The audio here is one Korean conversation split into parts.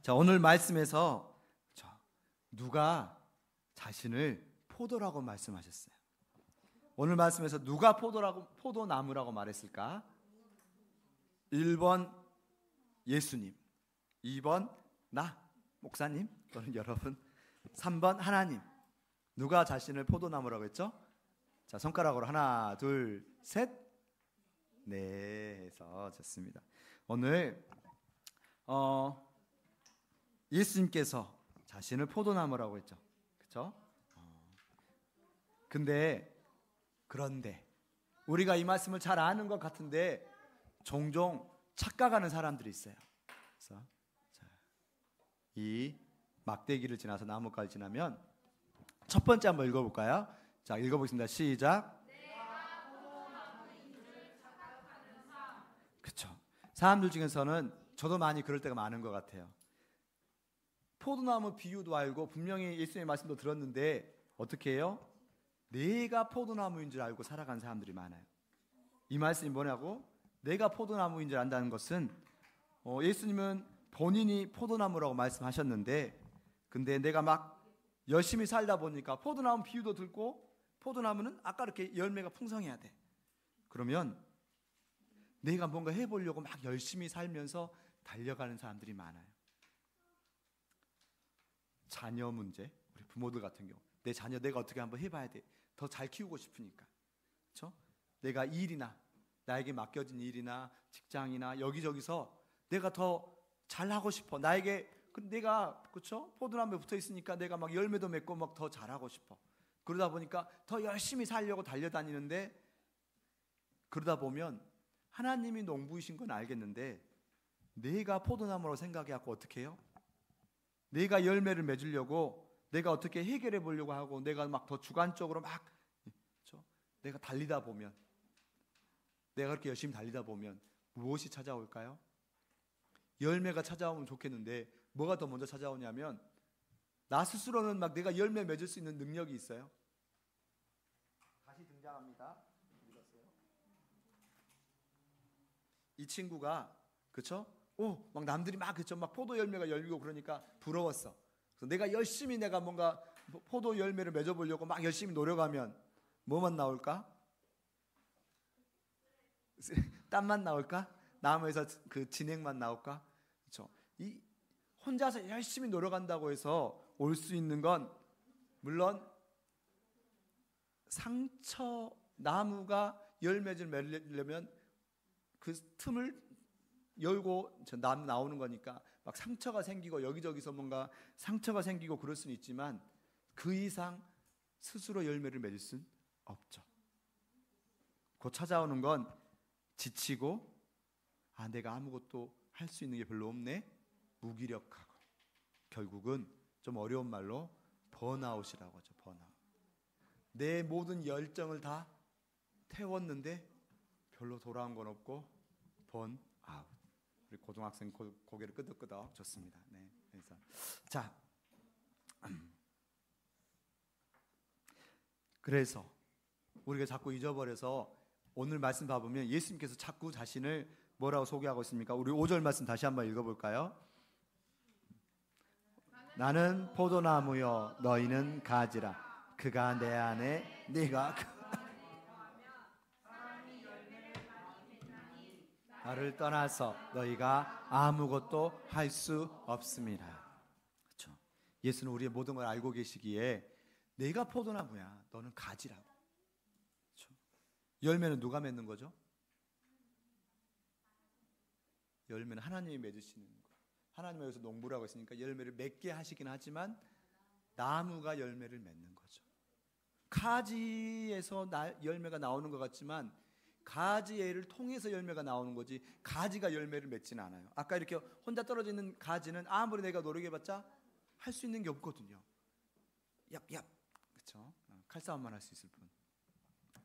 자, 오늘 말씀에서 누가 자신을 포도라고 말씀하셨어요. 오늘 말씀에서 누가 포도나무라고 말했을까? 1번 예수님, 2번 나 목사님 또는 여러분, 3번 하나님. 누가 자신을 포도나무라고 했죠? 자, 손가락으로 하나, 둘, 셋. 네, 해서 좋습니다. 오늘 예수님께서 자신을 포도나무라고 했죠. 그렇죠? 그런데 우리가 이 말씀을 잘 아는 것 같은데 종종 착각하는 사람들이 있어요. 그래서 이 막대기를 지나서 나무까지 지나면 첫 번째 한번 읽어볼까요? 자, 읽어보겠습니다. 시작. 그렇죠. 사람들 중에서는 저도 많이 그럴 때가 많은 것 같아요. 포도나무 비유도 알고 분명히 예수님의 말씀도 들었는데 어떻게 해요? 내가 포도나무인 줄 알고 살아가는 사람들이 많아요. 이 말씀이 뭐냐고? 내가 포도나무인 줄 안다는 것은 예수님은 본인이 포도나무라고 말씀하셨는데, 근데 내가 막 열심히 살다 보니까 포도나무 비유도 듣고, 포도나무는 아까 이렇게 열매가 풍성해야 돼. 그러면 내가 뭔가 해보려고 막 열심히 살면서 달려가는 사람들이 많아요. 자녀 문제, 우리 부모들 같은 경우 내 자녀 내가 어떻게 한번 해봐야 돼. 더 잘 키우고 싶으니까. 그렇죠? 내가 일이나 나에게 맡겨진 일이나 직장이나 여기저기서 내가 더 잘하고 싶어. 내가 그렇죠? 포도나무에 붙어 있으니까 내가 막 열매도 맺고 막 더 잘하고 싶어. 그러다 보니까 더 열심히 살려고 달려다니는데, 그러다 보면 하나님이 농부이신 건 알겠는데 내가 포도나무로 생각해갖고 어떻게 해요? 내가 열매를 맺으려고 내가 어떻게 해결해 보려고 하고 내가 막 더 주관적으로 막 내가 달리다 보면, 내가 그렇게 열심히 달리다 보면 무엇이 찾아올까요? 열매가 찾아오면 좋겠는데 뭐가 더 먼저 찾아오냐면, 나 스스로는 막 내가 열매 맺을 수 있는 능력이 있어요. 다시 등장합니다. 이 친구가 그쵸? 막 남들이 막 그쵸? 막 포도 열매가 열리고 그러니까 부러웠어. 그래서 내가 열심히 내가 뭔가 포도 열매를 맺어보려고 막 열심히 노력하면 뭐만 나올까? 땀만 나올까? 나무에서 그 진액만 나올까? 그렇죠? 이 혼자서 열심히 노력한다고 해서 올 수 있는 건 물론 나무가 열매를 맺으려면 그 틈을 열고 나무 나오는 거니까 막 상처가 생기고 여기저기서 뭔가 상처가 생기고 그럴 수는 있지만 그 이상 스스로 열매를 맺을 수는 없죠. 곧 찾아오는 건 지치고 내가 아무것도 할 수 있는 게 별로 없네, 무기력하고, 결국은 좀 어려운 말로 번아웃이라고 하죠. 번아웃. 내 모든 열정을 다 태웠는데 별로 돌아온 건 없고 번아웃. 우리 고등학생 고개를 끄덕끄덕. 좋습니다. 네. 그래서 그래서 우리가 자꾸 잊어버려서 오늘 말씀 봐보면 예수님께서 자꾸 자신을 뭐라고 소개하고 있습니까? 우리 5절 말씀 다시 한번 읽어볼까요? 나는 포도나무요 너희는 가지라. 그가 내 안에 네가 나를 떠나서 너희가 아무것도 할 수 없습니다. 그렇죠? 예수는 우리의 모든 걸 알고 계시기에 내가 포도나무야 너는 가지라고. 그렇죠? 열매는 누가 맺는 거죠? 열매는 하나님이 맺으시는 거. 하나님이 여기서 농부라고 했으니까 열매를 맺게 하시긴 하지만 나무가 열매를 맺는 거죠. 가지에서 열매가 나오는 것 같지만 가지를 통해서 열매가 나오는 거지 가지가 열매를 맺지는 않아요. 아까 이렇게 혼자 떨어져 있는 가지는 아무리 내가 노력해봤자 할 수 있는 게 없거든요. 얍얍, 그렇죠? 칼싸움만 할 수 있을 뿐,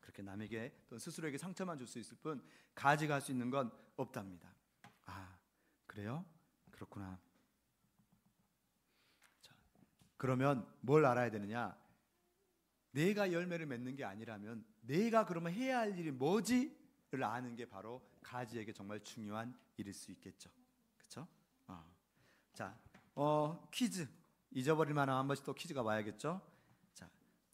그렇게 남에게 또 스스로에게 상처만 줄 수 있을 뿐 가지가 할 수 있는 건 없답니다. 그래요? 그렇구나. 자, 그러면 뭘 알아야 되느냐? 내가 열매를 맺는 게 아니라면 내가 그러면 해야 할 일이 뭐지를 아는 게 바로 가지에게 정말 중요한 일일 수 있겠죠. 그렇죠? 자, 퀴즈 잊어버릴 만한 한 번씩 또 퀴즈가 와야겠죠. 자,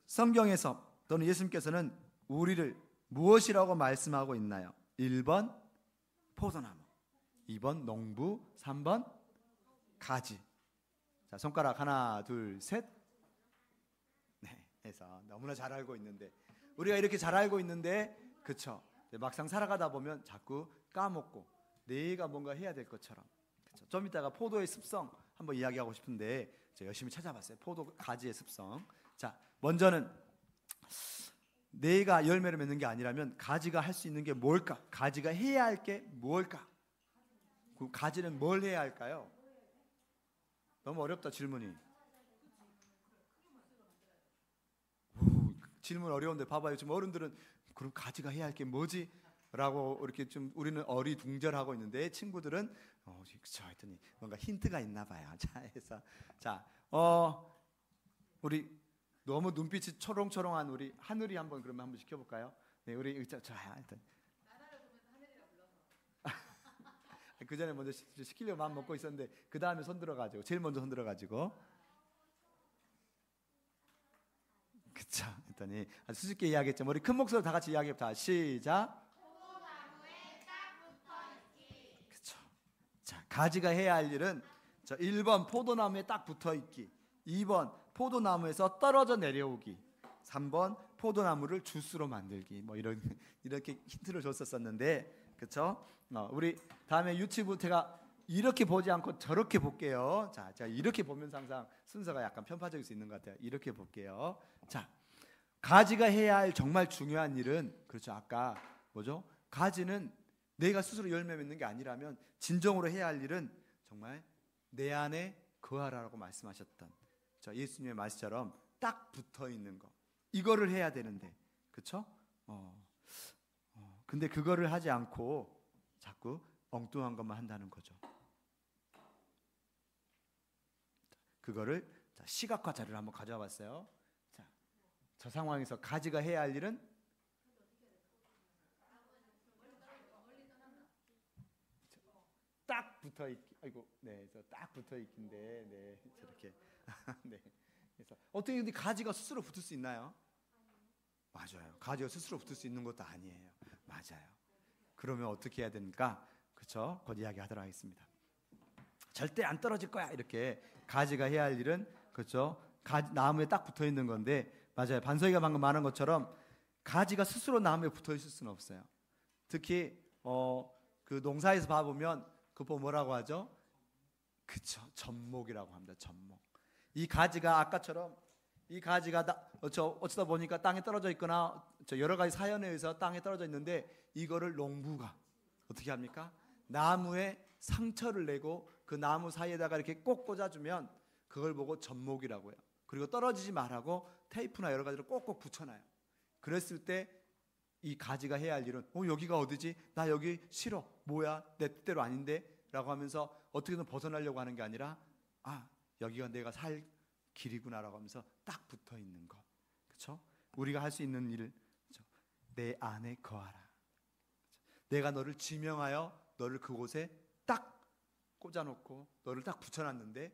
성경에서 또는 예수님께서는 우리를 무엇이라고 말씀하고 있나요? 1번 포도나무, 2번 농부, 3번 가지. 자, 손가락 하나, 둘, 셋. 네, 해서 너무나 잘 알고 있는데 우리가 이렇게 잘 알고 있는데 그렇죠. 막상 살아가다 보면 자꾸 까먹고 내가 뭔가 해야 될 것처럼. 그렇죠? 좀 이따가 포도의 습성 한번 이야기하고 싶은데 제가 열심히 찾아봤어요. 포도 가지의 습성. 자, 먼저는 내가 열매를 맺는 게 아니라면 가지가 할 수 있는 게 뭘까? 가지가 해야 할 게 뭘까? 그 가지는 뭘 해야 할까요? 너무 어렵다 질문이. 질문 어려운데 봐봐요. 지금 어른들은 그럼 가지가 해야 할 게 뭐지? 라고 이렇게 좀 우리는 어리둥절하고 있는데 친구들은 그쵸 했더니 뭔가 힌트가 있나 봐요. 자, 해서 우리 너무 눈빛이 초롱초롱한 우리 하늘이 한번 그러면 한번 시켜볼까요? 네, 우리 자 하여튼 그 전에 먼저 시키려고 마음 먹고 있었는데 그 다음에 손 들어가지고 제일 먼저 손 들어가지고 그쵸 했더니 아주 수줍게 이야기했죠. 우리 큰 목소리로 다 같이 이야기해보자. 시작. 그쵸. 자, 가지가 해야 할 일은 1번 포도나무에 딱 붙어있기, 2번 포도나무에서 떨어져 내려오기, 3번 포도나무를 주스로 만들기. 뭐 이렇게 힌트를 줬었었는데 그쵸? 우리 다음에 유튜브 제가 이렇게 보지 않고 저렇게 볼게요. 자, 제가 이렇게 보면서 항상 순서가 약간 편파적일 수 있는 것 같아요. 이렇게 볼게요. 자, 가지가 해야 할 정말 중요한 일은 그렇죠. 아까 뭐죠? 가지는 내가 스스로 열매 맺는 게 아니라면 진정으로 해야 할 일은 정말 내 안에 거하라고 말씀하셨던 예수님의 말씀처럼 딱 붙어 있는 거. 이거를 해야 되는데 그렇죠? 근데 그거를 하지 않고 자꾸 엉뚱한 것만 한다는 거죠. 그거를 시각화 자료를 한번 가져와 봤어요. 자, 저 상황에서 가지가 해야 할 일은 딱 붙어 있기. 아이고, 네, 그래서 딱 붙어 있긴데, 네, 저렇게, 네. 그래서 어떻게 근데 가지가 스스로 붙을 수 있나요? 맞아요. 가지가 스스로 붙을 수 있는 것도 아니에요. 맞아요. 그러면 어떻게 해야 됩니까? 그렇죠? 곧 이야기하도록 하겠습니다. 절대 안 떨어질 거야. 이렇게 가지가 해야 할 일은 그렇죠? 나무에 딱 붙어 있는 건데 맞아요. 반석이가 방금 말한 것처럼 가지가 스스로 나무에 붙어 있을 수는 없어요. 특히 그 농사에서 봐보면 그거 뭐라고 하죠? 그렇죠. 접목이라고 합니다. 접목. 이 가지가 아까처럼 이 가지가 어쩌다 보니까 땅에 떨어져 있거나 여러 가지 사연에 의해서 땅에 떨어져 있는데 이거를 농부가 어떻게 합니까? 나무에 상처를 내고 그 나무 사이에다가 이렇게 꼭 꽂아주면 그걸 보고 접목이라고 해요. 그리고 떨어지지 말라고 테이프나 여러 가지로 꼭꼭 붙여놔요. 그랬을 때 이 가지가 해야 할 일은 여기가 어디지? 나 여기 싫어. 뭐야? 내 뜻대로 아닌데? 라고 하면서 어떻게든 벗어나려고 하는 게 아니라 여기가 내가 살 길이구나라고 하면서 딱 붙어 있는 것. 그렇죠? 우리가 할 수 있는 일을 내 안에 거하라. 내가 너를 지명하여 너를 그곳에 딱 꽂아놓고 너를 딱 붙여놨는데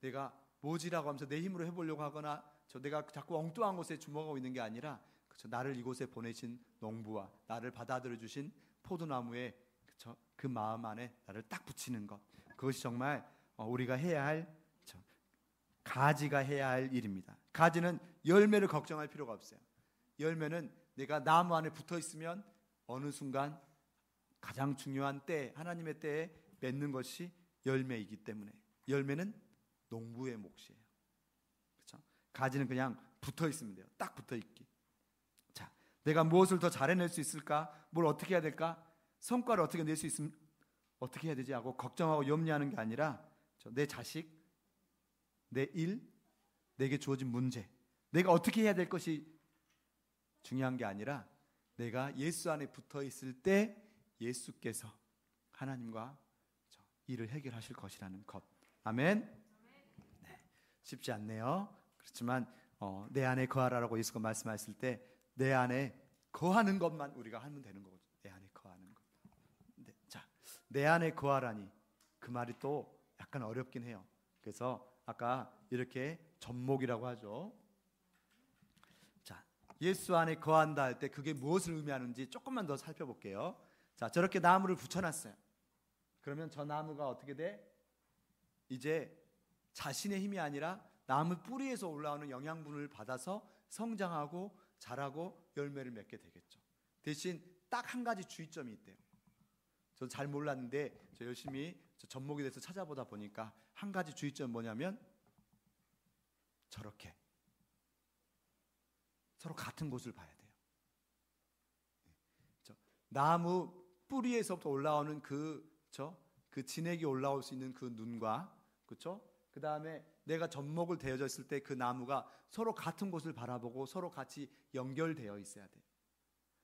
내가 뭐지라고 하면서 내 힘으로 해보려고 하거나 내가 자꾸 엉뚱한 곳에 주목하고 있는 게 아니라 나를 이곳에 보내신 농부와 나를 받아들여 주신 포도나무에 그 마음 안에 나를 딱 붙이는 것. 그것이 정말 우리가 해야 할 가지가 해야 할 일입니다. 가지는 열매를 걱정할 필요가 없어요. 열매는 내가 나무 안에 붙어 있으면 어느 순간 가장 중요한 때, 하나님의 때에 맺는 것이 열매이기 때문에 열매는 농부의 몫이에요. 그렇죠? 가지는 그냥 붙어 있으면 돼요. 딱 붙어 있기. 자, 내가 무엇을 더 잘해낼 수 있을까? 뭘 어떻게 해야 될까? 성과를 어떻게 낼 수 있으면 어떻게 해야 되지? 하고 걱정하고 염려하는 게 아니라 내 자식, 내 일, 내게 주어진 문제, 내가 어떻게 해야 될 것이 중요한 게 아니라 내가 예수 안에 붙어 있을 때 예수께서 하나님과 일을 해결하실 것이라는 것. 아멘. 네, 쉽지 않네요. 그렇지만 내 안에 거하라라고 예수가 말씀하셨을 때 내 안에 거하는 것만 우리가 하면 되는 거거든요. 내 안에 거하는 것. 네, 자, 내 안에 거하라니 그 말이 또 약간 어렵긴 해요. 그래서 아까 이렇게 접목이라고 하죠. 자, 예수 안에 거한다 할 때 그게 무엇을 의미하는지 조금만 더 살펴볼게요. 자, 저렇게 나무를 붙여놨어요. 그러면 저 나무가 어떻게 돼? 이제 자신의 힘이 아니라 나무 뿌리에서 올라오는 영양분을 받아서 성장하고 자라고 열매를 맺게 되겠죠. 대신 딱 한 가지 주의점이 있대요. 저 잘 몰랐는데 저 열심히 접목에 대해서 찾아보다 보니까 한 가지 주의점은 뭐냐면 저렇게 서로 같은 곳을 봐야 돼요. 나무 뿌리에서부터 올라오는 그 진액이 올라올 수 있는 그 눈과, 그렇죠? 그 다음에 내가 접목을 되어져 있을 때 그 나무가 서로 같은 곳을 바라보고 서로 같이 연결되어 있어야 돼요.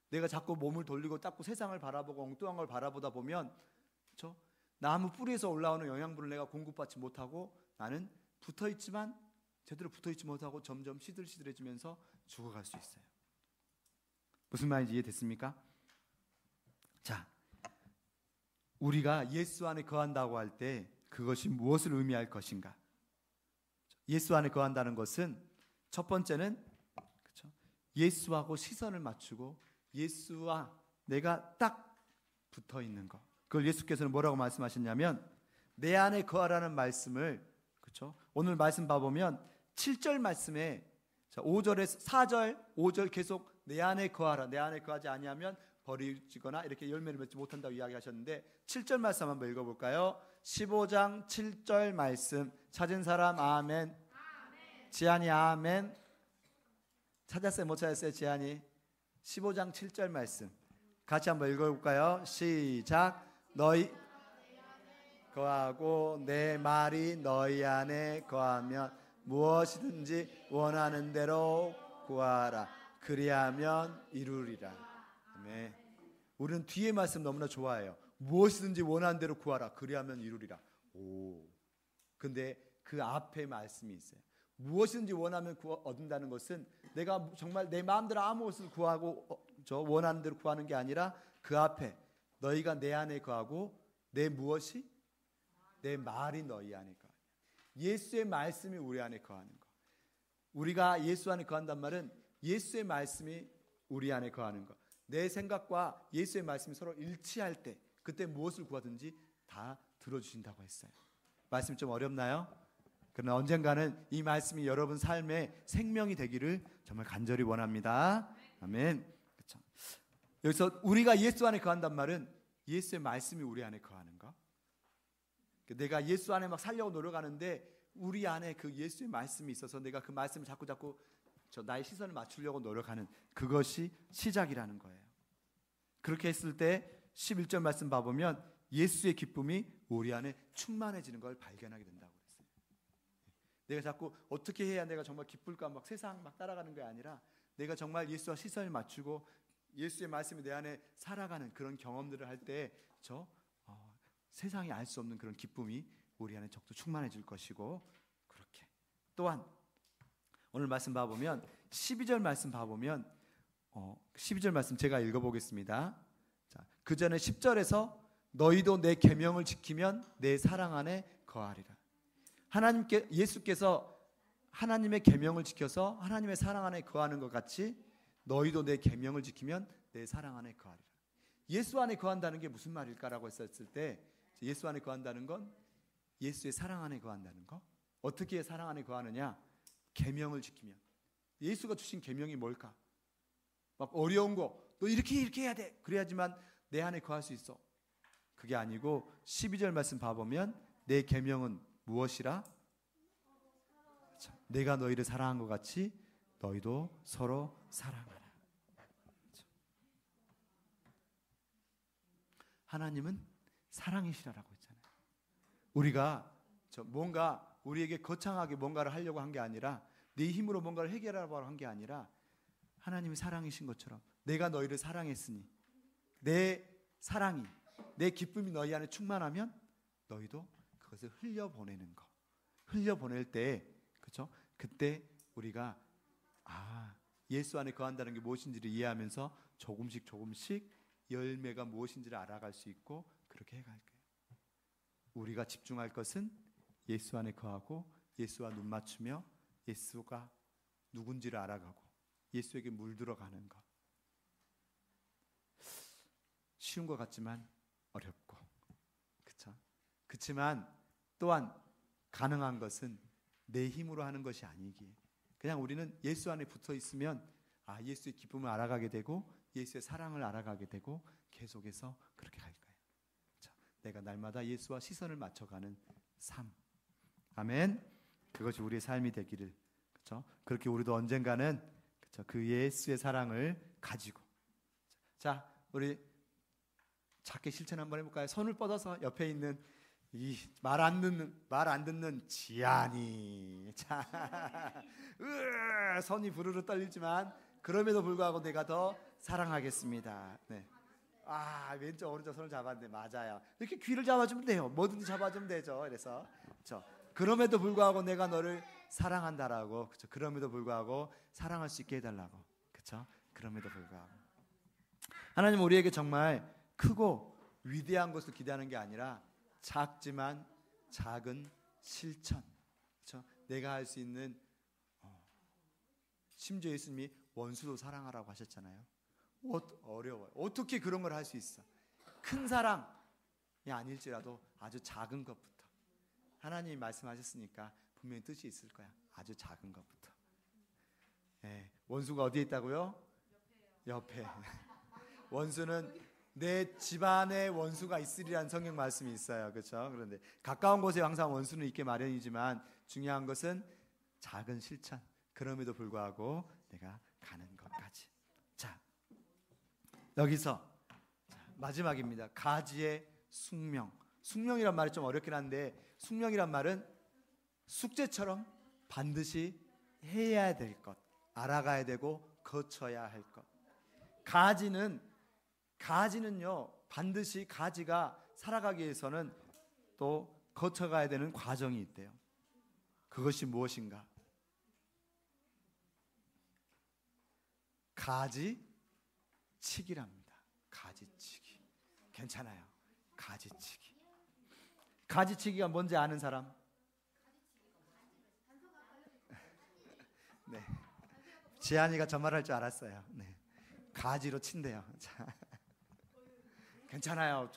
내가 자꾸 몸을 돌리고 자꾸 세상을 바라보고 엉뚱한 걸 바라보다 보면, 그렇죠? 나무 뿌리에서 올라오는 영양분을 내가 공급받지 못하고 나는 붙어있지만 제대로 붙어있지 못하고 점점 시들시들해지면서 죽어갈 수 있어요. 무슨 말인지 이해됐습니까? 자, 우리가 예수 안에 거한다고 할 때 그것이 무엇을 의미할 것인가? 예수 안에 거한다는 것은 첫 번째는, 그렇죠? 예수하고 시선을 맞추고 예수와 내가 딱 붙어 있는 것. 그걸 예수께서는 뭐라고 말씀하셨냐면 내 안에 거하라는 말씀을, 그렇죠? 오늘 말씀 봐보면 7절 말씀에 5절에서 4절, 5절 계속 내 안에 거하라. 내 안에 거하지 아니하면 버리지거나 이렇게 열매를 맺지 못한다고 이야기하셨는데 7절 말씀 한번 읽어볼까요? 15장 7절 말씀 찾은 사람 아멘. 지한이 아멘. 찾았어요? 못 찾았어요? 지한이 15장 7절 말씀 같이 한번 읽어볼까요? 시작. 너희 거하고 내 말이 너희 안에 거하면 무엇이든지 원하는 대로 구하라. 그리하면 이루리라. 아멘. 우리는 뒤에 말씀 너무나 좋아해요. 무엇이든지 원하는 대로 구하라. 그리하면 이루리라. 오. 근데 그 앞에 말씀이 있어요. 무엇이든지 원하면 얻는다는 것은 내가 정말 내 마음대로 아무것을 구하고 원하는 대로 구하는 게 아니라 그 앞에 너희가 내 안에 거하고 내 무엇이? 내 말이 너희 안에 거하냐. 예수의 말씀이 우리 안에 거하는 거. 우리가 예수 안에 거한단 말은 예수의 말씀이 우리 안에 거하는 거. 내 생각과 예수의 말씀이 서로 일치할 때 그때 무엇을 구하든지 다 들어주신다고 했어요. 말씀 좀 어렵나요? 그러나 언젠가는 이 말씀이 여러분 삶의 생명이 되기를 정말 간절히 원합니다. 아멘. 그렇죠. 여기서 우리가 예수 안에 거한단 말은 예수의 말씀이 우리 안에 거하는 거. 내가 예수 안에 막 살려고 노력하는데 우리 안에 그 예수의 말씀이 있어서 내가 그 말씀을 자꾸 나의 시선을 맞추려고 노력하는 그것이 시작이라는 거예요. 그렇게 했을 때 11절 말씀 봐보면 예수의 기쁨이 우리 안에 충만해지는 걸 발견하게 된다고 그랬어요. 내가 자꾸 어떻게 해야 내가 정말 기쁠까 막 세상 막 따라가는 게 아니라 내가 정말 예수와 시선을 맞추고 예수의 말씀이 내 안에 살아가는 그런 경험들을 할 때 세상이 알 수 없는 그런 기쁨이 우리 안에 적도 충만해질 것이고, 그렇게 또한 오늘 말씀 봐보면 12절 말씀 봐보면 12절 말씀 제가 읽어보겠습니다. 자, 그 전에 10절에서 너희도 내 계명을 지키면 내 사랑 안에 거하리라. 예수께서 하나님의 계명을 지켜서 하나님의 사랑 안에 거하는 것 같이 너희도 내 계명을 지키면 내 사랑 안에 거하리라. 예수 안에 거한다는 게 무슨 말일까라고 했었을 때 예수 안에 거한다는 건 예수의 사랑 안에 거한다는 거. 어떻게 사랑 안에 거하느냐? 계명을 지키면. 예수가 주신 계명이 뭘까? 막 어려운 거, 너 이렇게 해야 돼. 그래야지만 내 안에 거할 수 있어. 그게 아니고 12절 말씀 봐보면 내 계명은 무엇이라? 내가 너희를 사랑한 것 같이 너희도 서로 사랑하라. 하나님은 사랑이시라고 했잖아요. 우리가 뭔가 우리에게 거창하게 뭔가를 하려고 한 게 아니라 내 힘으로 뭔가를 해결하려고 한 게 아니라 하나님이 사랑이신 것처럼 내가 너희를 사랑했으니 내 사랑이 내 기쁨이 너희 안에 충만하면 너희도 그것을 흘려보내는 거. 흘려보낼 때, 그렇죠? 그때 우리가 예수 안에 거한다는 게 무엇인지를 이해하면서 조금씩 열매가 무엇인지를 알아갈 수 있고 그렇게 해갈 거예요. 우리가 집중할 것은 예수 안에 거하고 예수와 눈 맞추며 예수가 누군지를 알아가고 예수에게 물들어가는 것. 쉬운 것 같지만 어렵고, 그렇죠? 그렇지만 또한 가능한 것은 내 힘으로 하는 것이 아니기에 그냥 우리는 예수 안에 붙어 있으면 예수의 기쁨을 알아가게 되고 예수의 사랑을 알아가게 되고 계속해서 그렇게 갈 거예요. 그렇죠? 내가 날마다 예수와 시선을 맞춰가는 삶. 아멘. 그것이 우리의 삶이 되기를. 그렇죠? 그렇게 우리도 언젠가는, 그렇죠? 그 예수의 사랑을 가지고. 자, 우리 작게 실천 한번 해볼까요? 손을 뻗어서 옆에 있는 이 말 안 듣는 지안이. 자, 손이 부르르 떨리지만 그럼에도 불구하고 내가 더 사랑하겠습니다. 네. 왼쪽 오른쪽 손을 잡았는데 맞아요. 이렇게 귀를 잡아주면 돼요. 뭐든지 잡아주면 되죠. 그래서 그럼에도 불구하고 내가 너를 사랑한다라고. 그렇죠? 그럼에도 불구하고 사랑할 수 있게 해달라고. 그렇죠? 그럼에도 불구하고 하나님은 우리에게 정말 크고 위대한 것을 기대하는 게 아니라 작지만 작은 실천. 그렇죠? 내가 할 수 있는, 심지어 예수님이 원수도 사랑하라고 하셨잖아요. 어려워요. 어떻게 그런 걸 할 수 있어? 큰 사랑이 아닐지라도 아주 작은 것부터. 하나님이 말씀하셨으니까 분명히 뜻이 있을 거야. 아주 작은 것부터. 네, 원수가 어디에 있다고요? 옆에. 원수는 내 집안에 원수가 있으리라는 성경 말씀이 있어요. 그렇죠? 그런데 가까운 곳에 항상 원수는 있게 마련이지만 중요한 것은 작은 실천. 그럼에도 불구하고 내가 가는 것까지. 자, 여기서 마지막입니다. 가지의 숙명. 숙명이란 말이 좀 어렵긴 한데, 숙명이란 말은 숙제처럼 반드시 해야 될 것, 알아가야 되고 거쳐야 할 것. 가지는요, 반드시 가지가 살아가기 위해서는 또 거쳐가야 되는 과정이 있대요. 그것이 무엇인가? 가지치기랍니다. 가지치기. 괜찮아요. 가지치기. 가지치기가 뭔지 아는 사람? 네. 지안이가 저 말할 줄 알았어요. 네. 가지로 친대요. 자. 괜찮아요.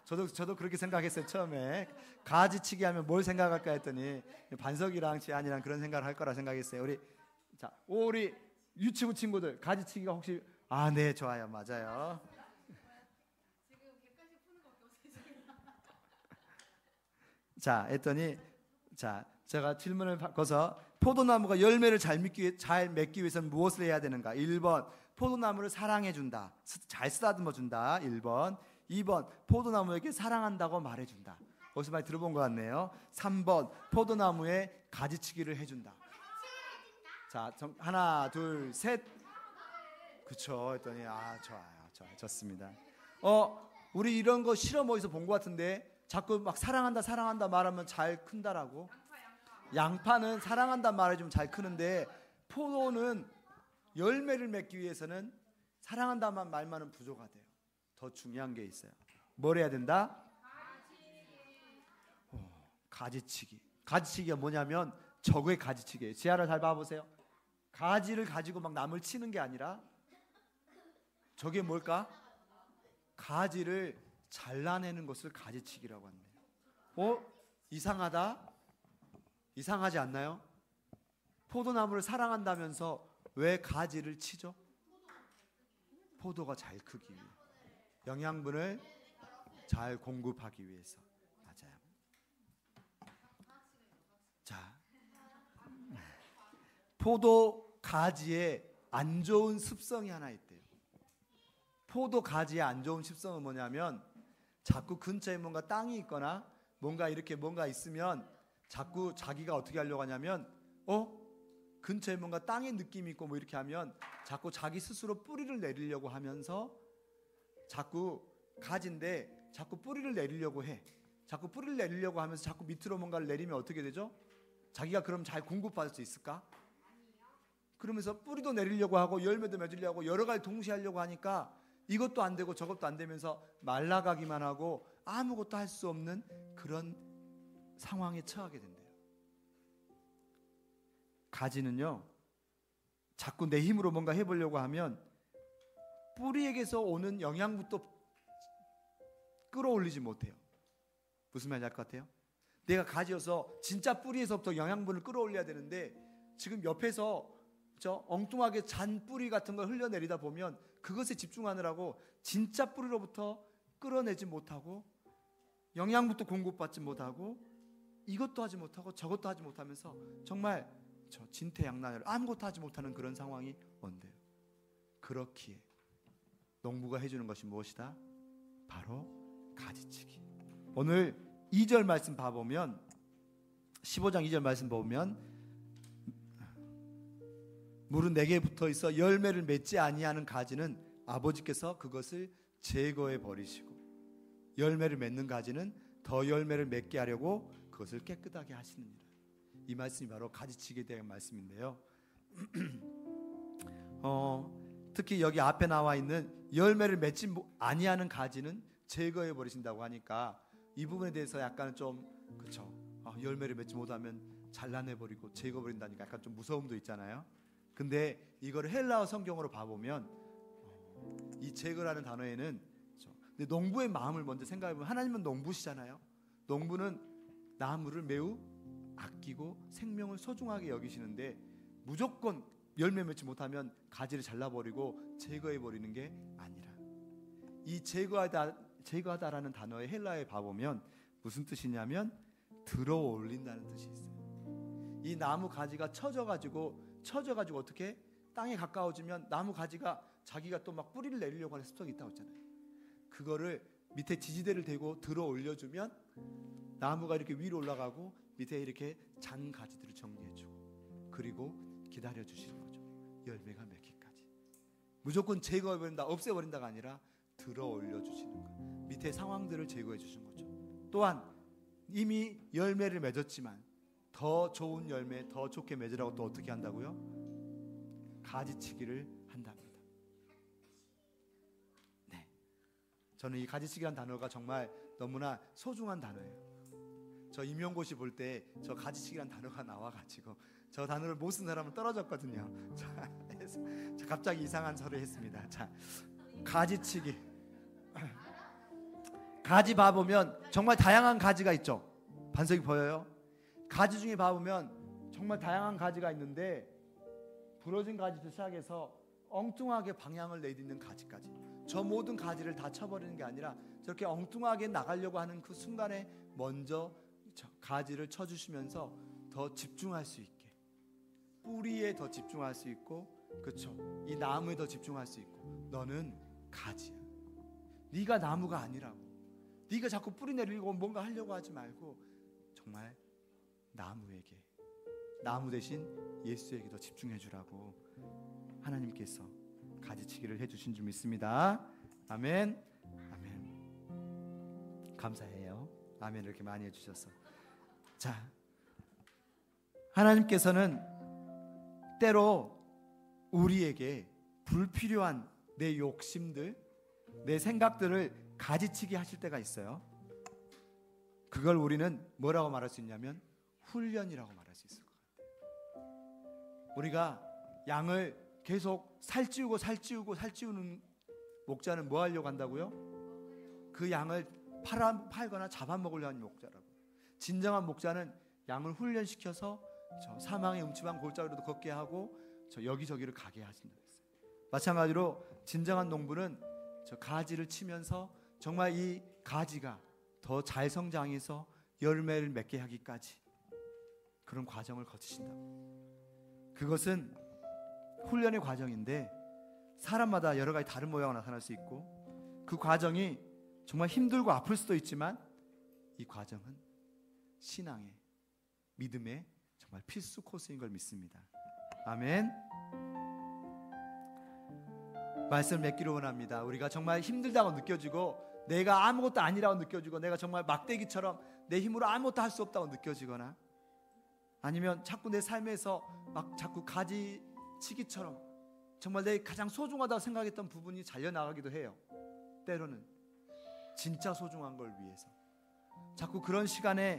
저도 그렇게 생각했어요. 처음에 가지치기 하면 뭘 생각할까 했더니 반석이랑 지안이랑 그런 생각을 할 거라 생각했어요. 우리 유치부 친구들 가지치기가 혹시 네, 좋아요. 맞아요. 자, 했더니 제가 질문을 바꿔서 포도나무가 열매를 잘 맺기 위해서는 무엇을 해야 되는가? 1번 포도나무를 사랑해 준다. 잘 쓰다듬어 준다. 1번. 2번 포도나무에게 사랑한다고 말해 준다. 어디서 많이 들어본 것 같네요. 3번 포도나무에 가지치기를 해 준다. 자, 하나, 둘, 셋. 그쵸? 했더니 좋아요. 좋습니다. 우리 이런 거 실험 어디서 본 것 같은데 자꾸 막 사랑한다 말하면 잘 큰다라고. 양파는 사랑한다 말해주면 잘 크는데 포도는 열매를 맺기 위해서는 사랑한다만 말만은 부족하대요. 더 중요한 게 있어요. 뭘 해야 된다? 가지치기. 가지치기가 뭐냐면 적의 가지치기예요. 지하를 잘 봐보세요. 가지를 가지고 막 남을 치는 게 아니라 저게 뭘까? 가지를 잘라내는 것을 가지치기라고 한대요. 이상하다? 이상하지 않나요? 포도나무를 사랑한다면서 왜 가지를 치죠? 포도가 잘 크기 위해, 영양분을 잘 공급하기 위해서. 맞아요. 자, 포도 가지에 안 좋은 습성이 하나 있대요. 포도 가지의 안 좋은 습성은 뭐냐면 자꾸 근처에 뭔가 땅이 있거나 뭔가 있으면 자꾸 자기가 어떻게 하려고 하냐면 근처에 뭔가 땅의 느낌이 있고 뭐 이렇게 하면 자꾸 자기 스스로 뿌리를 내리려고 하면서 자꾸 가지인데 자꾸 뿌리를 내리려고 해. 자꾸 뿌리를 내리려고 하면서 자꾸 밑으로 뭔가를 내리면 어떻게 되죠? 자기가 그럼 잘 공급받을 수 있을까? 그러면서 뿌리도 내리려고 하고 열매도 맺으려고 여러 가지 동시에 하려고 하니까 이것도 안 되고 저것도 안 되면서 말라가기만 하고 아무것도 할 수 없는 그런 상황에 처하게 된대요. 가지는요, 자꾸 내 힘으로 뭔가 해보려고 하면 뿌리에게서 오는 영양부터 끌어올리지 못해요. 무슨 말인지 알 것 같아요? 내가 가지여서 진짜 뿌리에서부터 영양분을 끌어올려야 되는데 지금 옆에서 엉뚱하게 잔 뿌리 같은 걸 흘려내리다 보면 그것에 집중하느라고 진짜 뿌리로부터 끌어내지 못하고 영양부터 공급받지 못하고 이것도 하지 못하고 저것도 하지 못하면서 정말 진퇴양난을 아무것도 하지 못하는 그런 상황이 온대요. 그렇기에 농부가 해주는 것이 무엇이다? 바로 가지치기. 오늘 2절 말씀 봐보면 15장 2절 말씀 보면 물은 내게 붙어 있어 열매를 맺지 아니하는 가지는 아버지께서 그것을 제거해 버리시고 열매를 맺는 가지는 더 열매를 맺게 하려고 그것을 깨끗하게 하시느니라. 이 말씀이 바로 가지치기에 대한 말씀인데요. 특히 여기 앞에 나와 있는 열매를 맺지 아니하는 가지는 제거해 버리신다고 하니까 이 부분에 대해서 약간 좀 그렇죠. 열매를 맺지 못하면 잘라내 버리고 제거해 버린다니까 약간 좀 무서움도 있잖아요. 근데 이거를 헬라어 성경으로 봐보면 이 제거라는 단어에는 근데 농부의 마음을 먼저 생각해보면 하나님은 농부시잖아요. 농부는 나무를 매우 아끼고 생명을 소중하게 여기시는데 무조건 열매 맺지 못하면 가지를 잘라버리고 제거해버리는 게 아니라 이 제거하다라는 단어의 헬라어에 봐보면 무슨 뜻이냐면 들어올린다는 뜻이 있어요. 이 나무 가지가 처져가지고 어떻게 땅에 가까워지면 나무 가지가 자기가 또 막 뿌리를 내리려고 하는 습성이 있다고 했잖아요. 그거를 밑에 지지대를 대고 들어 올려주면 나무가 이렇게 위로 올라가고 밑에 이렇게 잔 가지들을 정리해주고 그리고 기다려주시는 거죠. 열매가 맺기까지. 무조건 제거해버린다, 없애버린다가 아니라 들어 올려주시는 거예요. 밑에 상황들을 제거해 주신 거죠. 또한 이미 열매를 맺었지만 더 좋은 열매, 더 좋게 맺으라고 또 어떻게 한다고요? 가지치기를 한답니다. 네, 저는 이 가지치기라는 단어가 정말 너무나 소중한 단어예요. 저 임용고시 볼 때 저 가지치기라는 단어가 나와가지고 저 단어를 못 쓴 사람은 떨어졌거든요. 자, 갑자기 이상한 소리 했습니다. 자, 가지치기. 가지 봐보면 정말 다양한 가지가 있죠. 반석이 보여요? 가지 중에 봐보면 정말 다양한 가지가 있는데 부러진 가지부터 시작해서 엉뚱하게 방향을 내딛는 가지까지 저 모든 가지를 다 쳐버리는 게 아니라 저렇게 엉뚱하게 나가려고 하는 그 순간에 먼저 가지를 쳐주시면서 더 집중할 수 있게 뿌리에 더 집중할 수 있고 그렇죠. 이 나무에 더 집중할 수 있고 너는 가지야. 네가 나무가 아니라고. 네가 자꾸 뿌리 내리고 뭔가 하려고 하지 말고 정말 나무에게 나무 대신 예수에게 더 집중해 주라고 하나님께서 가지치기를 해주신 줄 믿습니다. 아멘. 아멘. 감사해요. 아멘. 이렇게 많이 해주셔서. 자, 하나님께서는 때로 우리에게 불필요한 내 욕심들, 내 생각들을 가지치기 하실 때가 있어요. 그걸 우리는 뭐라고 말할 수 있냐면 훈련이라고 말할 수 있을 것 같아요. 우리가 양을 계속 살찌우는 목자는 뭐 하려고 한다고요? 그 양을 팔거나 잡아먹으려 하는 목자라고. 진정한 목자는 양을 훈련시켜서 저 사망의 음침한 골짜기로도 걷게 하고 저 여기저기를 가게 하신다고 했어요. 마찬가지로 진정한 농부는 저 가지를 치면서 정말 이 가지가 더 잘 성장해서 열매를 맺게 하기까지 그런 과정을 거치신다고. 그것은 훈련의 과정인데 사람마다 여러 가지 다른 모양으로 나타날 수 있고 그 과정이 정말 힘들고 아플 수도 있지만 이 과정은 신앙의 믿음의 정말 필수 코스인 걸 믿습니다. 아멘. 말씀 맺기를 원합니다. 우리가 정말 힘들다고 느껴지고 내가 아무것도 아니라고 느껴지고 내가 정말 막대기처럼 내 힘으로 아무것도 할 수 없다고 느껴지거나 아니면 자꾸 내 삶에서 막 자꾸 가지치기처럼 정말 내 가장 소중하다고 생각했던 부분이 잘려나가기도 해요. 때로는 진짜 소중한 걸 위해서 자꾸 그런 시간에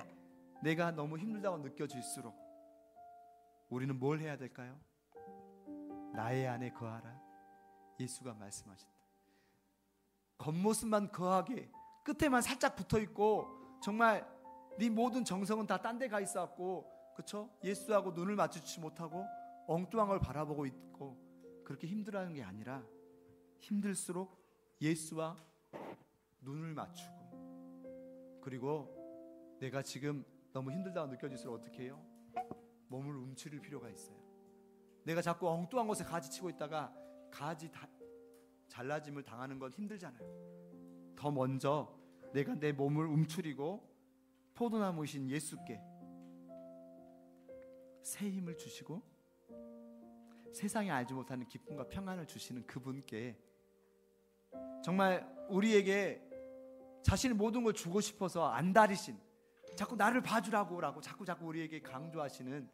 내가 너무 힘들다고 느껴질수록 우리는 뭘 해야 될까요? 나의 안에 거하라. 예수가 말씀하셨다. 겉모습만 거하게, 끝에만 살짝 붙어있고 정말 네 모든 정성은 다 딴 데 가 있어갖고, 그렇죠? 예수하고 눈을 마주치지 못하고 엉뚱한 걸 바라보고 있고 그렇게 힘들어하는 게 아니라, 힘들수록 예수와 눈을 맞추고, 그리고 내가 지금 너무 힘들다고 느껴질수록 어떻게 해요? 몸을 움츠릴 필요가 있어요. 내가 자꾸 엉뚱한 곳에 가지치고 있다가 가지 잘라짐을 당하는 건 힘들잖아요. 더 먼저 내가 내 몸을 움츠리고 포도나무이신 예수께 새 힘을 주시고 세상이 알지 못하는 기쁨과 평안을 주시는 그분께 정말 우리에게 자신의 모든 걸 주고 싶어서 안달이신, 자꾸 나를 봐주라고 자꾸 우리에게 강조하시는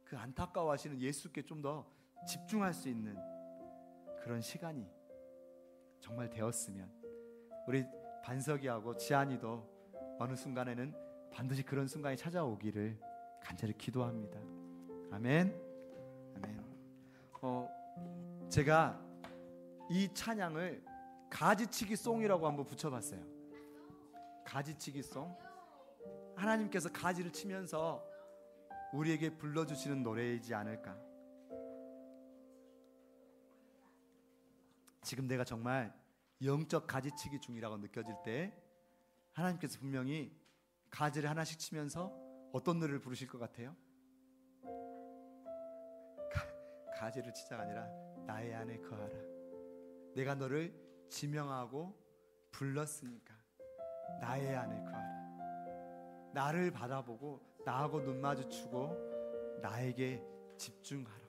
그 안타까워하시는 예수께 좀 더 집중할 수 있는 그런 시간이 정말 되었으면, 우리 반석이하고 지안이도 어느 순간에는 반드시 그런 순간이 찾아오기를 간절히 기도합니다. 아멘. 아멘. 제가 이 찬양을 가지치기 송이라고 한번 붙여봤어요. 가지치기 송. 하나님께서 가지를 치면서 우리에게 불러주시는 노래이지 않을까. 지금 내가 정말 영적 가지치기 중이라고 느껴질 때 하나님께서 분명히 가지를 하나씩 치면서 어떤 노래를 부르실 것 같아요? 가지를 치자가 아니라 나의 안에 거하라. 내가 너를 지명하고 불렀으니까 나의 안에 거하라. 나를 바라보고 나하고 눈 마주치고 나에게 집중하라.